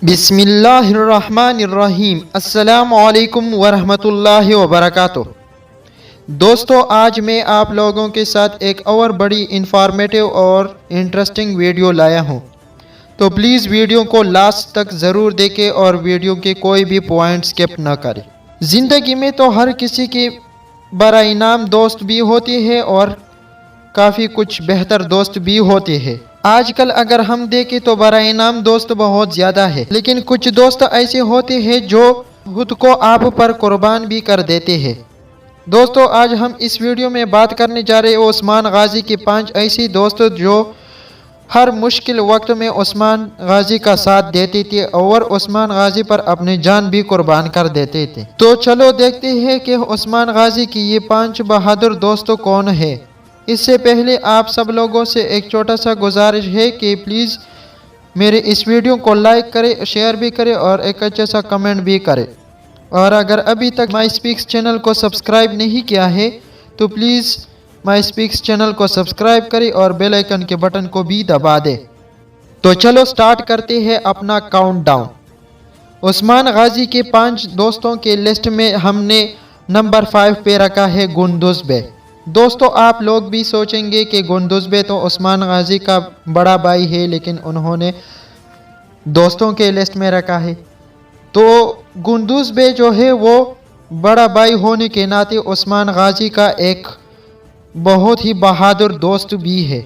बिस्मिल्लाहिर्रहमानिर्रहीम। अस्सलामु अलैकुम वरहमतुल्लाहि वबरकातुह। दोस्तों, आज मैं आप लोगों के साथ एक और बड़ी इंफॉर्मेटिव और इंटरेस्टिंग वीडियो लाया हूं, तो प्लीज़ वीडियो को लास्ट तक ज़रूर देखें और वीडियो के कोई भी पॉइंट स्किप न करें। ज़िंदगी में तो हर किसी के बड़ा इनाम दोस्त भी होते हैं और काफ़ी कुछ बेहतर दोस्त भी होते हैं। आजकल अगर हम देखें तो बड़ा इनाम दोस्त बहुत ज़्यादा है, लेकिन कुछ दोस्त ऐसे होते हैं जो खुद को आप पर कुर्बान भी कर देते हैं। दोस्तों, आज हम इस वीडियो में बात करने जा रहे हैं उस्मान गाजी के 5 ऐसे दोस्त जो हर मुश्किल वक्त में उस्मान गाजी का साथ देते थे और उस्मान गाजी पर अपनी जान भी कुर्बान कर देते थे। तो चलो देखते हैं कि उस्मान गाजी की ये 5 बहादुर दोस्त कौन है। इससे पहले आप सब लोगों से एक छोटा सा गुजारिश है कि प्लीज़ मेरे इस वीडियो को लाइक करें, शेयर भी करें और एक अच्छा सा कमेंट भी करें। और अगर अभी तक माई स्पीक्स चैनल को सब्सक्राइब नहीं किया है तो प्लीज़ माई स्पीक्स चैनल को सब्सक्राइब करें और बेल आइकन के बटन को भी दबा दें। तो चलो स्टार्ट करते हैं अपना काउंटडाउन। उस्मान गाजी के 5 दोस्तों के लिस्ट में हमने नंबर 5 पे रखा है गुंदुज बे। दोस्तों, आप लोग भी सोचेंगे कि गुंदुज बे तो उस्मान गाजी का बड़ा भाई है, लेकिन उन्होंने दोस्तों के लिस्ट में रखा है। तो गुंदुज बे जो है वो बड़ा भाई होने के नाते उस्मान गाजी का एक बहुत ही बहादुर दोस्त भी है।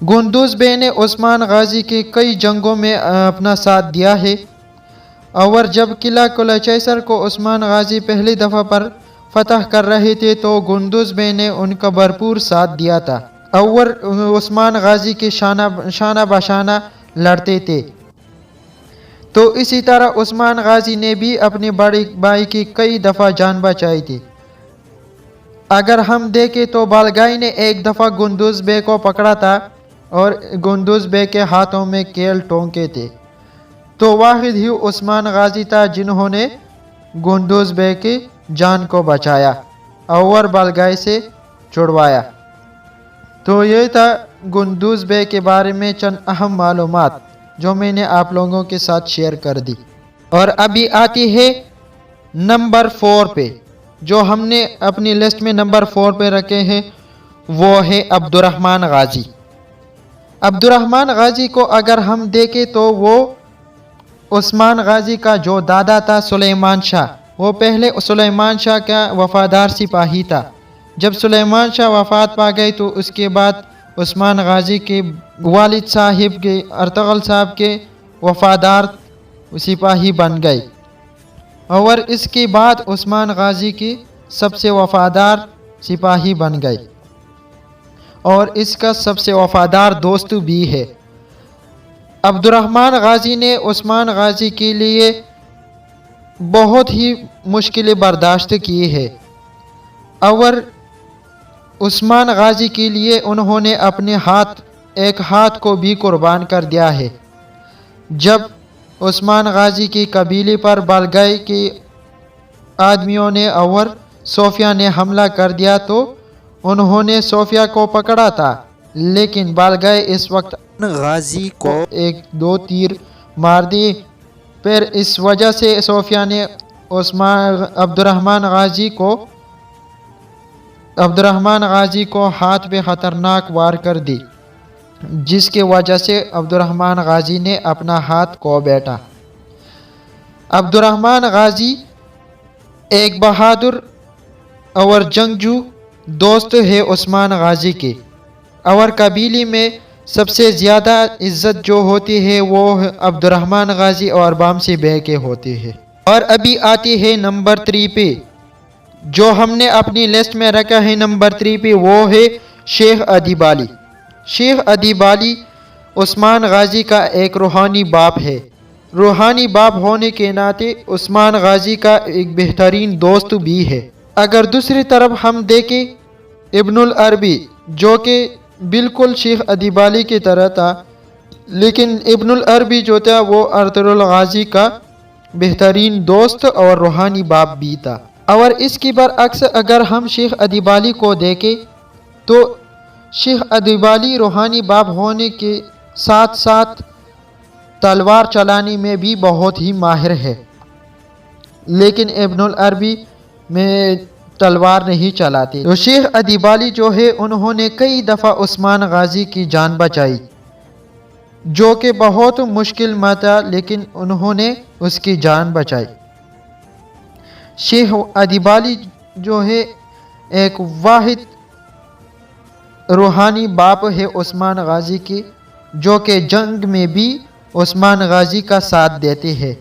गुंदुज बे ने उस्मान गाजी के कई जंगों में अपना साथ दिया है और जब किला कुलचैसर को उस्मान गाजी पहली दफ़ा पर फतह कर रहे थे तो गुंदुज बे ने उनका भरपूर साथ दिया था और उस्मान गाजी के शाना बशाना लड़ते थे। तो इसी तरह उस्मान गाजी ने भी अपने बड़े भाई की कई दफ़ा जान बचाई थी। अगर हम देखें तो बालगाई ने एक दफ़ा गुंदुज बे को पकड़ा था और गुंदुज बे के हाथों में केल टोंके थे। तो वाहिद ही उस्मान गाजी था जिन्होंने गुंदुज बे की जान को बचाया और बालगाई से छुड़वाया। तो ये था गुंदुज बे के बारे में चंद अहम मालूमात जो मैंने आप लोगों के साथ शेयर कर दी। और अभी आती है नंबर 4 पे, जो हमने अपनी लिस्ट में नंबर 4 पे रखे हैं, वो है अब्दुर्रहमान गाजी। अब्दुर्रहमान गाजी को अगर हम देखें तो वो उस्मान गाजी का जो दादा था सुलेमान शाह, वो पहले सुलेमान शाह का वफादार सिपाही था। जब सुलेमान शाह वफ़ात पा गए तो उसके बाद उस्मान गाजी के वालिद साहिब के अर्तगल साहब के वफादार सिपाही बन गए और इसके बाद उस्मान गाजी की सबसे वफादार सिपाही बन गए और इसका सबसे वफादार दोस्त भी है। अब्दुर्रहमान गाजी ने उस्मान गाजी के लिए बहुत ही मुश्किलें बर्दाश्त की है और उस्मान गाजी के लिए उन्होंने अपने एक हाथ को भी कुर्बान कर दिया है। जब उस्मान गाजी के कबीले पर बालगाई के आदमियों ने और सोफिया ने हमला कर दिया तो उन्होंने सोफिया को पकड़ा था, लेकिन बालगाई इस वक्त गाजी को 1-2 तीर मार दिए। फिर इस वजह से सोफिया ने अब्दुर्रहमान गाजी को हाथ पे ख़तरनाक वार कर दी, जिसके वजह से अब्दुर्रहमान गाजी ने अपना हाथ खो बैठा। अब्दुर्रहमान गाजी एक बहादुर और जंगजू दोस्त है उस्मान गाजी के, और कबीले में सबसे ज़्यादा इज़्ज़त जो होती है वो अब्दुर्रहमान गाजी और बामसी बे के होती है। और अभी आती है नंबर 3 पे, जो हमने अपनी लिस्ट में रखा है नंबर 3 पे, वो है शेख अदीब अली। शेख अदीब अली उस्मान गाजी का एक रूहानी बाप है। रूहानी बाप होने के नाते उस्मान गाजी का एक बेहतरीन दोस्त भी है। अगर दूसरी तरफ हम देखें इब्नुल अरबी, जो कि बिल्कुल शेख अदीब अली की तरह था, लेकिन इब्नुल अरबी जो था वो अर्तुगरुल गाजी का बेहतरीन दोस्त और रूहानी बाप भी था। और इसके बरअक्स अगर हम शेख अदीब अली को देखें तो शेख अदीब अली रूहानी बाप होने के साथ साथ تلوار چلانے میں بھی بہت ہی ماہر ہے، لیکن ابن العربی میں تلوار نہیں چلاتے۔ تو شیخ ادیبالی جو ہے انہوں نے کئی دفعہ عثمان غازی کی جان بچائی، جو کہ بہت مشکل تھا، لیکن انہوں نے اس کی جان بچائی۔ شیخ ادیبالی جو ہے ایک واحد روحانی باپ ہے عثمان غازی کی، جو کہ جنگ میں بھی عثمان غازی کا ساتھ دیتے ہیں۔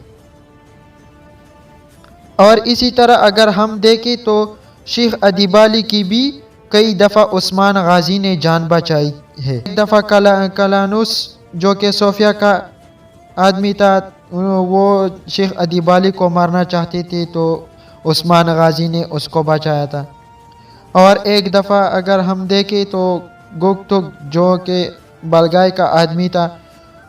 اور اسی طرح اگر ہم دیکھیں تو شیخ ادیبالی کی بھی کئی دفعہ عثمان غازی نے جان بچائی ہے۔ ایک دفعہ کلانوس جو کہ صوفیہ کا آدمی تھا، وہ شیخ ادیبالی کو مارنا چاہتے تھے، تو عثمان غازی نے اس کو بچایا تھا۔ اور ایک دفعہ اگر ہم دیکھیں تو گکتگ جو کہ بلگائے کا آدمی تھا،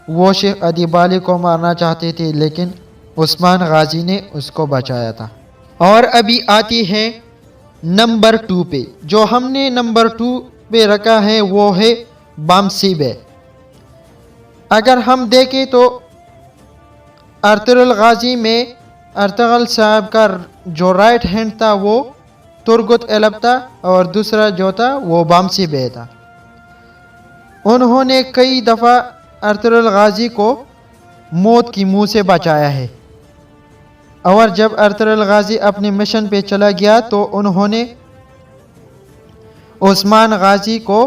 وہ شیخ ادیبالی کو مارنا چاہتے تھے، لیکن عثمان غازی نے اس کو بچایا تھا۔ اور ابھی آتی ہے نمبر 2 پہ، جو ہم نے نمبر 2 پہ رکھا ہے وہ ہے بامسی بے۔ اگر ہم دیکھیں تو ارطغرل غازی میں ارطغرل صاحب کا جو رائٹ ہینڈ تھا وہ ترگت ایلب تھا، اور دوسرا جو تھا وہ بامسی بے تھا۔ انہوں نے کئی دفعہ ارطغرل غازی کو موت کی منہ سے بچایا ہے، اور جب ارطغرل غازی اپنے مشن پہ چلا گیا تو انہوں نے عثمان غازی کو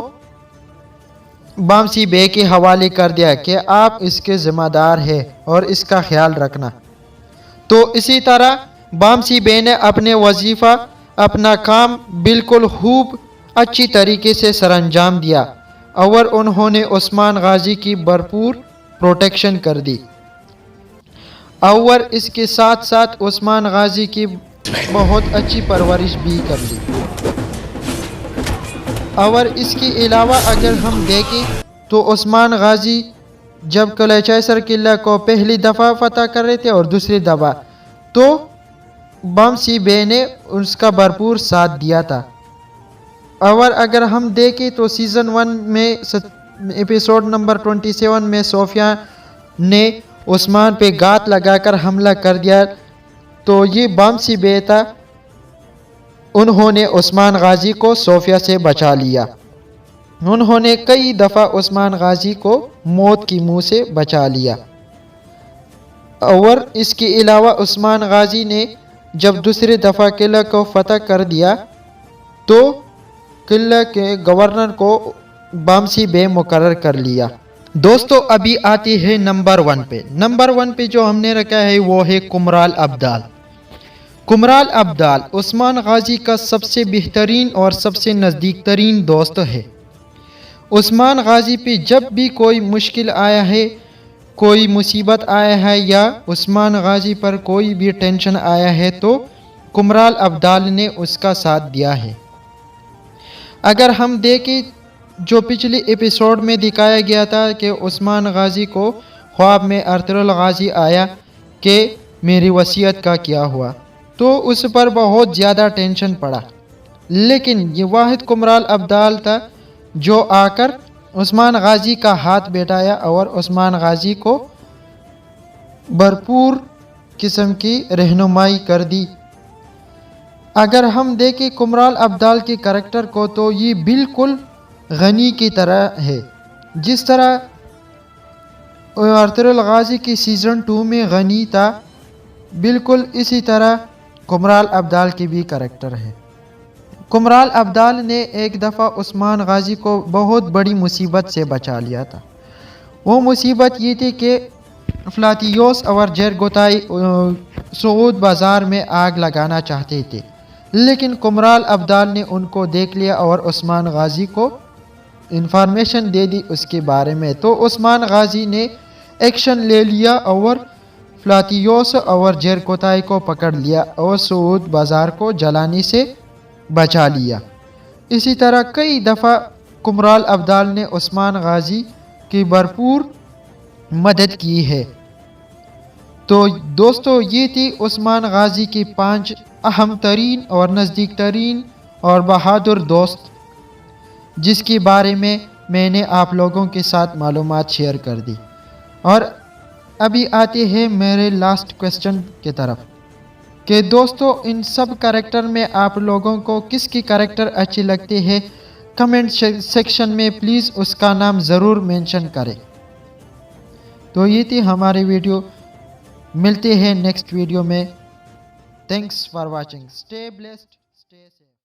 بامسی بے کے حوالے کر دیا کہ آپ اس کے ذمہ دار ہیں اور اس کا خیال رکھنا۔ تو اسی طرح بامسی بے نے اپنے وظیفہ، اپنا کام بالکل خوب اچھی طریقے سے سر انجام دیا، اور انہوں نے عثمان غازی کی بھرپور پروٹیکشن کر دی، اور اس کے ساتھ ساتھ عثمان غازی کی بہت اچھی پرورش بھی کر لی۔ اور اس کے علاوہ اگر ہم دیکھیں تو عثمان غازی جب قلعہ چیسر قلعہ کو پہلی دفعہ فتح کر رہے تھے اور دوسری دفعہ، تو بامسی بے نے اس کا بھرپور ساتھ دیا تھا۔ اور اگر ہم دیکھیں تو سیزن 1 میں ایپیسوڈ نمبر 27 میں صوفیہ نے عثمان پہ گات لگا کر حملہ کر دیا، تو یہ بامسی بے تھا، انہوں نے عثمان غازی کو صوفیہ سے بچا لیا۔ انہوں نے کئی دفعہ عثمان غازی کو موت کی منہ سے بچا لیا۔ اور اس کے علاوہ عثمان غازی نے جب دوسری دفعہ قلعہ کو فتح کر دیا تو قلعہ کے گورنر کو بامسی بے مقرر کر لیا۔ دوستو ابھی آتی ہے نمبر 1 پہ۔ نمبر 1 پہ جو ہم نے رکھا ہے وہ ہے کمرال ابدال۔ کمرال ابدال عثمان غازی کا سب سے بہترین اور سب سے نزدیک ترین دوست ہے۔ عثمان غازی پہ جب بھی کوئی مشکل آیا ہے، کوئی مصیبت آیا ہے، یا عثمان غازی پر کوئی بھی ٹینشن آیا ہے، تو کمرال ابدال نے اس کا ساتھ دیا ہے۔ اگر ہم دیکھیں جو پچھلی ایپیسوڈ میں دکھایا گیا تھا کہ عثمان غازی کو خواب میں ارطغرل غازی آیا کہ میری وصیت کا کیا ہوا، تو اس پر بہت زیادہ ٹینشن پڑا، لیکن یہ واحد کمرال ابدال تھا جو آ کر عثمان غازی کا ہاتھ بیٹھایا اور عثمان غازی کو بھرپور قسم کی رہنمائی کر دی۔ اگر ہم دیکھیں کمرال ابدال کے کریکٹر کو تو یہ بالکل غنی کی طرح ہے، جس طرح ارطغرل غازی کی سیزن 2 میں غنی تھا، بالکل اسی طرح کمرال ابدال کی بھی کریکٹر ہے۔ کمرال ابدال نے ایک دفعہ عثمان غازی کو بہت بڑی مصیبت سے بچا لیا تھا۔ وہ مصیبت یہ تھی کہ فلاتیوس اور جرگوتائی سعود بازار میں آگ لگانا چاہتے تھے، لیکن کمرال ابدال نے ان کو دیکھ لیا اور عثمان غازی کو انفارمیشن دے دی اس کے بارے میں، تو عثمان غازی نے ایکشن لے لیا اور فلاتیوس اور جرگوتائی کو پکڑ لیا اور سعود بازار کو جلانے سے بچا لیا۔ اسی طرح کئی دفعہ کمرال ابدال نے عثمان غازی کی بھرپور مدد کی ہے۔ تو دوستو یہ تھی عثمان غازی کی 5 اہم ترین اور نزدیک ترین اور بہادر دوست، جس کے بارے میں نے آپ لوگوں کے ساتھ معلومات شیئر کر دی۔ اور ابھی آتے ہیں میرے لاسٹ کویسچن کی طرف کہ دوستو ان سب کریکٹر میں آپ لوگوں کو کس کی کریکٹر اچھی لگتی ہے، کمنٹ سیکشن میں پلیز اس کا نام ضرور مینشن کریں۔ تو یہ تھی ہماری ویڈیو، ملتے ہیں نیکسٹ ویڈیو میں۔ Thanks for watching, stay blessed, stay safe.